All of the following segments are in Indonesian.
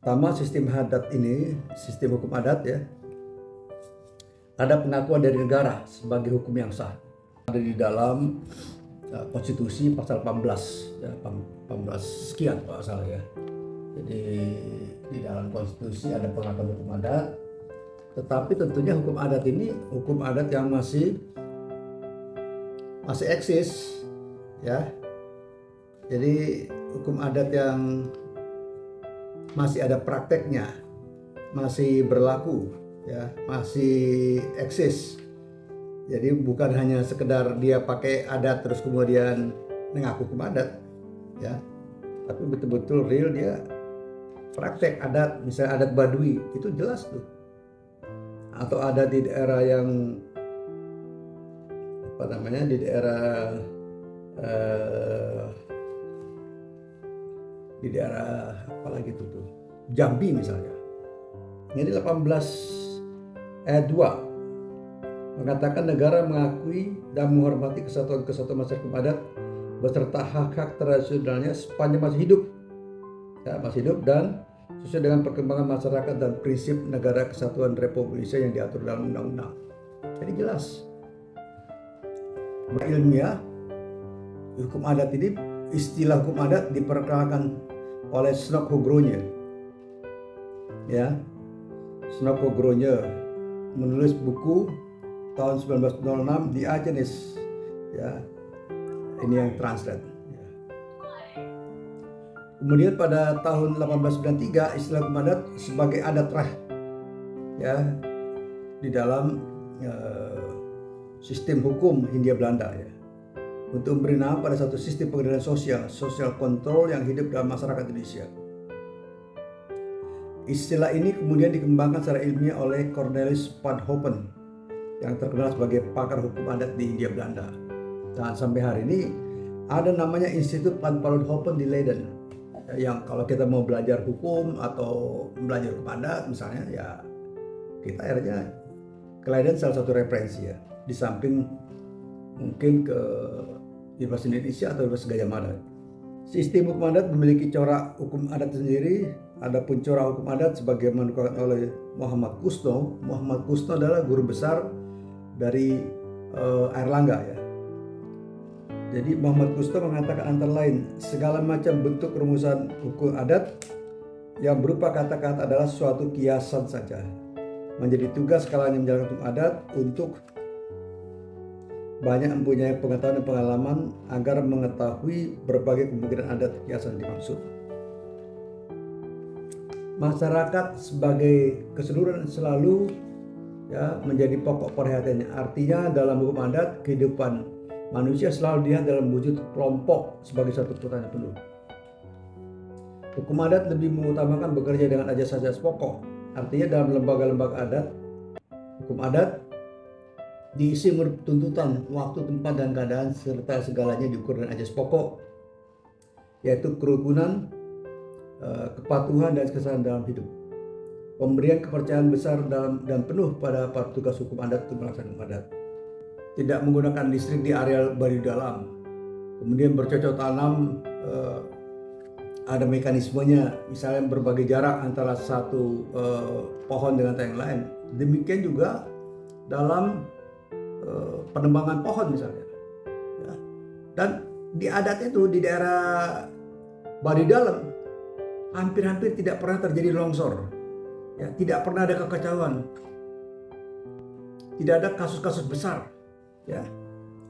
Pertama, sistem adat ini, sistem hukum adat ya, ada pengakuan dari negara sebagai hukum yang sah. Ada di dalam konstitusi pasal 18, ya, 18 sekian kalau salah ya. Jadi di dalam konstitusi ada pengakuan hukum adat, tetapi tentunya hukum adat ini hukum adat yang masih eksis ya. Jadi hukum adat yang masih ada prakteknya, masih berlaku ya, masih eksis. Jadi bukan hanya sekedar dia pakai adat terus kemudian mengaku hukum adat ya, tapi betul-betul real dia praktek adat. Misalnya adat Baduy itu jelas tuh, atau ada di daerah yang apa namanya, di daerah apa lagi tuh Jambi misalnya. Ini 18 ayat 2 mengatakan negara mengakui dan menghormati kesatuan masyarakat adat beserta hak-hak tradisionalnya sepanjang masih hidup. Ya, masih hidup dan sesuai dengan perkembangan masyarakat dan prinsip negara kesatuan Republik Indonesia yang diatur dalam undang-undang. Jadi jelas. Ilmiah hukum adat ini, istilah hukum adat diperkenalkan oleh Snok-Hogronje. Ya, Snok-Hogronje menulis buku tahun 1906 di Agenis. Ya, ini yang translate. Ya. Kemudian pada tahun 1893 istilah hukum adat sebagai adat rah ya di dalam sistem hukum Hindia Belanda ya, untuk memberi nama pada satu sistem pengendalian social control yang hidup dalam masyarakat Indonesia. Istilah ini kemudian dikembangkan secara ilmiah oleh Cornelis van Hopen yang terkenal sebagai pakar hukum adat di Hindia Belanda. Dan sampai hari ini ada namanya Institut van Hopen di Leiden, yang kalau kita mau belajar hukum atau belajar hukum adat misalnya ya, kita akhirnya ke Leiden salah satu referensi ya, di samping mungkin ke Universitas Indonesia atau Universitas Gadjah Mada. Sistem hukum adat memiliki corak hukum adat sendiri. Adapun corak hukum adat sebagaimana dikatakan oleh Muhammad Kusno. Muhammad Kusno adalah guru besar dari Airlangga ya. Jadi Muhammad Kusno mengatakan antara lain segala macam bentuk rumusan hukum adat yang berupa kata-kata adalah suatu kiasan saja. Menjadi tugas kalanya menjalankan hukum adat untuk banyak mempunyai pengetahuan dan pengalaman agar mengetahui berbagai kemungkinan adat kiasan dimaksud. Masyarakat sebagai keseluruhan selalu ya menjadi pokok perhatiannya. Artinya dalam hukum adat kehidupan manusia selalu dilihat dalam wujud kelompok sebagai satu kesatuan penuh. Hukum adat lebih mengutamakan bekerja dengan ajas-ajas pokok. Artinya dalam lembaga-lembaga adat, hukum adat diisi menurut tuntutan waktu, tempat, dan keadaan serta segalanya diukur dengan ajas pokok, yaitu kerukunan, kepatuhan, dan kesalahan dalam hidup. Pemberian kepercayaan besar dan penuh pada petugas hukum adat untuk melaksanakan hukum adat. Tidak menggunakan listrik di area Baduy Dalam. Kemudian bercocok tanam, ada mekanismenya, misalnya berbagai jarak antara satu pohon dengan yang lain. Demikian juga dalam penebangan pohon misalnya ya. Dan di adat itu di daerah Baduy Dalam hampir-hampir tidak pernah terjadi longsor ya, tidak pernah ada kekacauan, tidak ada kasus-kasus besar ya,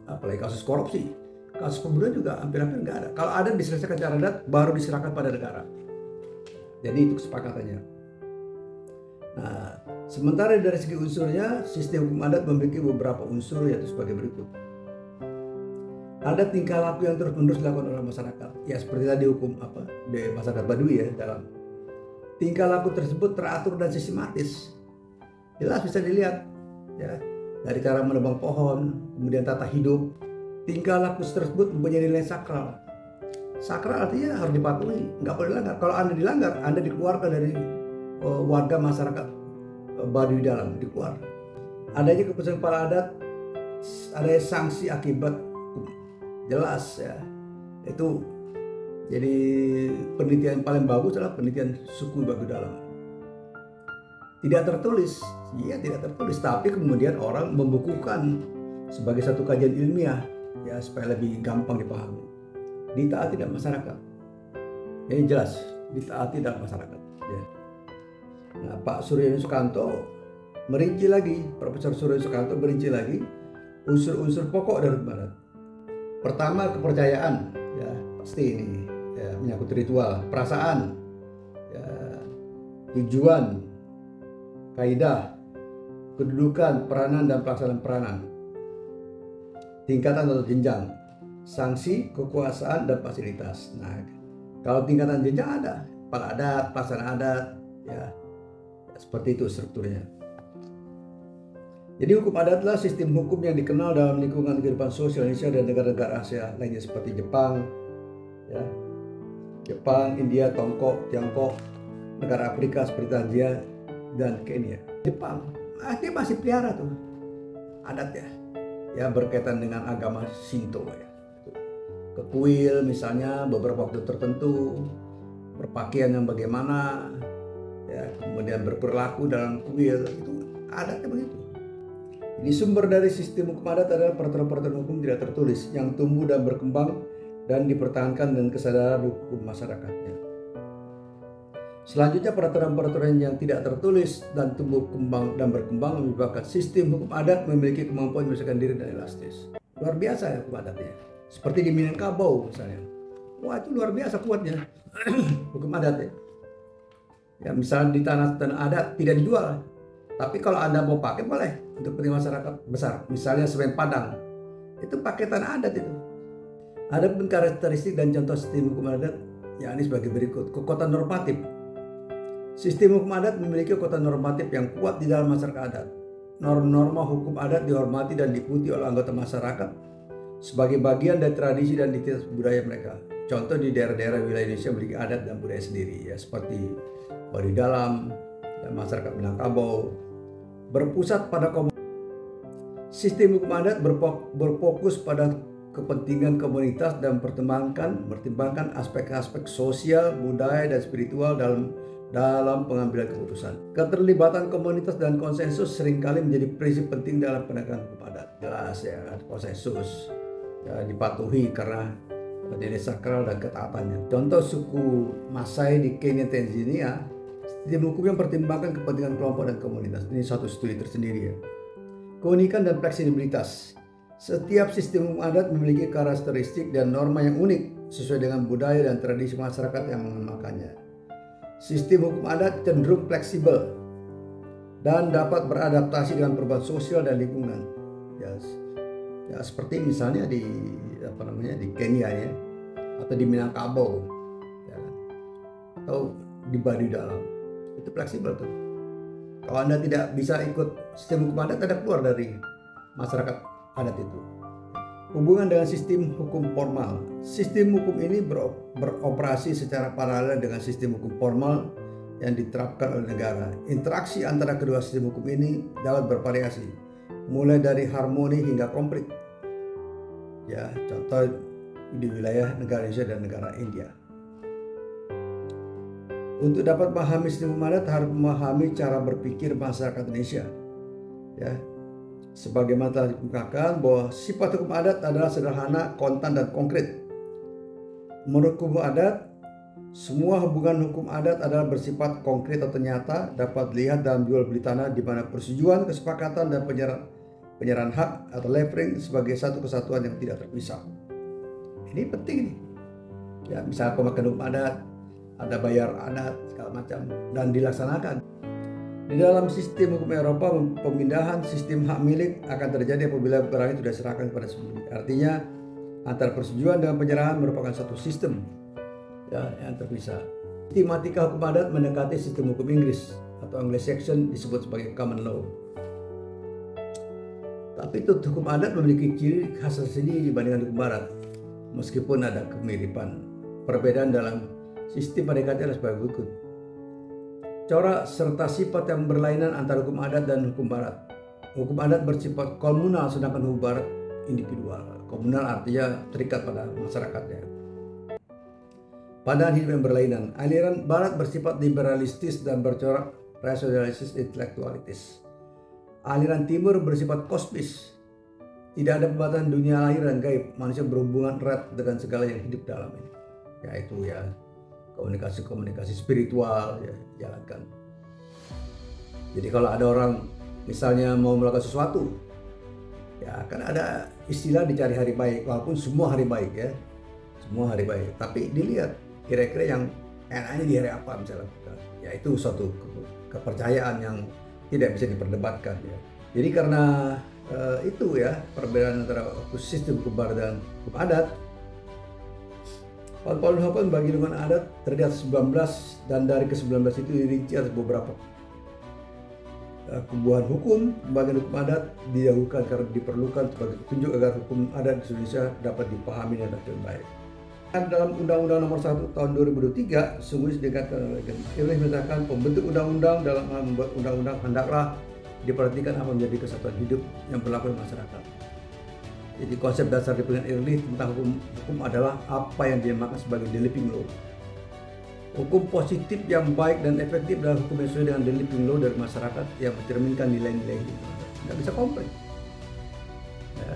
apalagi kasus korupsi, kasus pembunuhan juga hampir-hampir nggak ada. Kalau ada diselesaikan secara adat baru diserahkan pada negara. Jadi itu kesepakatannya. Nah, sementara dari segi unsurnya, sistem hukum adat memiliki beberapa unsur, yaitu sebagai berikut. Ada tingkah laku yang terus-menerus dilakukan oleh masyarakat. Ya seperti tadi hukum di masyarakat Baduy ya, dalam tingkah laku tersebut teratur dan sistematis. Jelas bisa dilihat ya, dari cara menebang pohon, kemudian tata hidup. Tingkah laku tersebut mempunyai nilai sakral. Sakral artinya harus dipatuhi, nggak boleh dilanggar. Kalau Anda dilanggar, Anda dikeluarkan dari warga masyarakat Baduy Dalam, dikeluar. Adanya keputusan kepala adat, ada sanksi akibat jelas ya, itu Jadi penelitian paling bagus adalah penelitian suku baku dalam. Tidak tertulis, iya tidak tertulis, tapi kemudian orang membukukan sebagai satu kajian ilmiah, ya supaya lebih gampang dipahami. Ditaati dalam masyarakat. Ini jelas, ditaati dalam masyarakat. Ya. Nah, Pak Suryono Sukanto merinci lagi, Profesor Suryono Sukanto merinci lagi unsur-unsur pokok dari hukum adat. Pertama, kepercayaan, ya pasti ini ya, menyangkut ritual, perasaan, ya, tujuan, kaidah, kedudukan, peranan dan pelaksanaan peranan, tingkatan atau jenjang, sanksi, kekuasaan dan fasilitas. Nah, kalau tingkatan jenjang ada, kepala adat, pelaksana adat, ya seperti itu strukturnya. Jadi hukum adat adalah sistem hukum yang dikenal dalam lingkungan kehidupan sosial Indonesia dan negara-negara Asia lainnya seperti Jepang, ya, Jepang, India, Tiongkok, negara Afrika seperti Tanzania dan Kenya. Jepang, dia masih pelihara tuh adatnya, ya berkaitan dengan agama Shinto, ya. Ke kuil misalnya beberapa waktu tertentu, berpakaian yang bagaimana, ya kemudian berperilaku dalam kuil, itu adatnya begitu. Ini sumber dari sistem hukum adat adalah peraturan-peraturan hukum tidak tertulis yang tumbuh dan berkembang dan dipertahankan dengan kesadaran hukum masyarakatnya. Selanjutnya, peraturan-peraturan yang tidak tertulis dan tumbuh kembang dan berkembang menyebabkan sistem hukum adat memiliki kemampuan menyesuaikan diri dan elastis. Luar biasa ya hukum adatnya. Seperti di Minangkabau misalnya. Wah, itu luar biasa kuatnya hukum adatnya. Ya, misalnya di tanah adat tidak dijual. Tapi kalau Anda mau pakai boleh untuk kepentingan masyarakat besar. Misalnya semen Padang, itu pakai tanah adat itu. Ada pun karakteristik dan contoh sistem hukum adat yakni sebagai berikut. Kekuatan normatif. Sistem hukum adat memiliki kekuatan normatif yang kuat di dalam masyarakat adat. Norma hukum adat dihormati dan diikuti oleh anggota masyarakat sebagai bagian dari tradisi dan identitas budaya mereka. Contoh di daerah-daerah wilayah Indonesia memiliki adat dan budaya sendiri, ya seperti Baduy Dalam dan masyarakat Minangkabau. Berpusat pada sistem hukum adat berfokus pada kepentingan komunitas dan mempertimbangkan aspek-aspek sosial, budaya dan spiritual dalam pengambilan keputusan. Keterlibatan komunitas dan konsensus seringkali menjadi prinsip penting dalam penegakan hukum adat. Jelas ya, konsensus ya, dipatuhi karena nilai sakral dan ketaatannya. Contoh suku Masai di Kenya, Tanzania, sistem hukum yang mempertimbangkan kepentingan kelompok dan komunitas. Ini satu studi tersendiri ya. Keunikan dan fleksibilitas. Setiap sistem hukum adat memiliki karakteristik dan norma yang unik sesuai dengan budaya dan tradisi masyarakat yang mengenalkannya. Sistem hukum adat cenderung fleksibel dan dapat beradaptasi dengan perubahan sosial dan lingkungan. Ya seperti misalnya di Kenya ya, atau di Minangkabau, ya, atau di Baduy Dalam. Itu fleksibel tuh. Kalau Anda tidak bisa ikut sistem hukum adat, Anda keluar dari masyarakat adat itu. Hubungan dengan sistem hukum formal. Sistem hukum ini beroperasi secara paralel dengan sistem hukum formal yang diterapkan oleh negara. Interaksi antara kedua sistem hukum ini dapat bervariasi, mulai dari harmoni hingga konflik. Ya, contoh di wilayah negara Indonesia dan negara India. Untuk dapat memahami sistem hukum adat harus memahami cara berpikir masyarakat Indonesia. Ya, sebagaimana telah dikemukakan bahwa sifat hukum adat adalah sederhana, kontan dan konkret. Menurut hukum adat, semua hubungan hukum adat adalah bersifat konkret atau nyata, dapat dilihat dalam jual beli tanah di mana persetujuan, kesepakatan dan penyerahan hak atau levering sebagai satu kesatuan yang tidak terpisah. Ini penting nih. Ya, misalnya pemakaian hukum adat, ada bayar adat segala macam dan dilaksanakan. Di dalam sistem hukum Eropa, pemindahan sistem hak milik akan terjadi apabila barang itu sudah diserahkan kepada sebelumnya. Artinya antara persetujuan dengan penyerahan merupakan satu sistem ya, yang terpisah. Sistematika hukum adat mendekati sistem hukum Inggris atau Anglo-Saxon disebut sebagai common law. Tapi hukum adat memiliki ciri khas tersendiri dibandingkan hukum barat. Meskipun ada kemiripan, perbedaan dalam sistem pendekatannya adalah sebagai berikut. Corak serta sifat yang berlainan antara hukum adat dan hukum barat. Hukum adat bersifat komunal sedangkan hukum barat individual. Komunal artinya terikat pada masyarakatnya. pandangan hidup yang berlainan. Aliran barat bersifat liberalistis dan bercorak rasionalistis intelektualitis. Aliran timur bersifat kosmis. Tidak ada pembatasan dunia lahir dan gaib. Manusia berhubungan erat dengan segala yang hidup dalam ini. Yaitu ya komunikasi spiritual ya jalankan. Jadi kalau ada orang misalnya mau melakukan sesuatu, ya kan ada istilah dicari hari baik, walaupun semua hari baik ya, semua hari baik. Tapi dilihat kira-kira yang enaknya di hari apa misalnya, ya itu suatu kepercayaan yang tidak bisa diperdebatkan ya. Jadi karena itu ya perbedaan antara sistem hukum barat dan hukum adat. Paul Hoppen bagi lingkungan adat terdiri atas 19 dan dari ke-19 itu dirinci atas beberapa kumpulan hukum. Pembagian hukum adat didahulukan karena diperlukan sebagai petunjuk agar hukum adat di Indonesia dapat dipahami dan dengan baik. Dalam Undang-Undang Nomor 1 Tahun 2023 sungguh dikatakan oleh Irlih menyatakan pembentuk undang-undang dalam membuat undang-undang hendaklah diperhatikan apa menjadi kesatuan hidup yang berlaku di masyarakat. Jadi konsep dasar di penelitian Irlih tentang hukum adalah apa yang dinamakan sebagai the living law. Hukum positif yang baik dan efektif adalah hukum yang sesuai dengan the living law dari masyarakat yang mencerminkan nilai-nilai hidup. Tidak bisa komplain. Ya.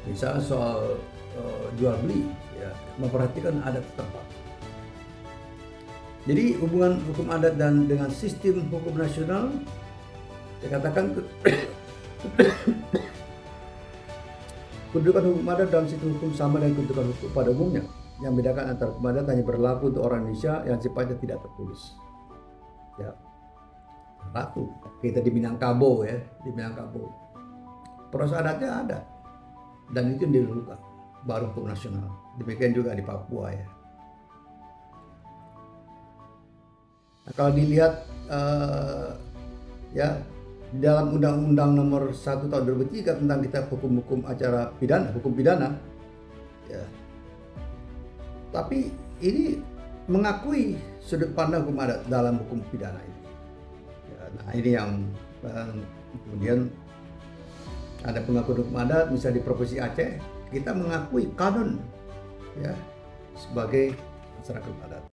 Misalnya soal jual beli, ya, memperhatikan adat setempat. Jadi hubungan hukum adat dan dengan sistem hukum nasional, saya katakan kedudukan hukum adat dalam sistem hukum sama dengan kedudukan hukum pada umumnya. Yang membedakan antara hukum adat hanya berlaku untuk orang Indonesia yang sifatnya tidak tertulis. Ya, berlaku. Kita di Minangkabau ya, di Minangkabau. Proses adatnya ada dan itu didahulukan, baru hukum nasional. Demikian juga di Papua ya. Nah, kalau dilihat ya di dalam Undang-Undang Nomor 1 Tahun 2003 tentang kitab hukum-hukum acara pidana, hukum pidana, ya. Tapi ini mengakui sudut pandang hukum adat dalam hukum pidana ini. Ya, nah ini yang kemudian ada pengakuan hukum adat, misalnya di Provinsi Aceh kita mengakui kanon ya sebagai masyarakat adat.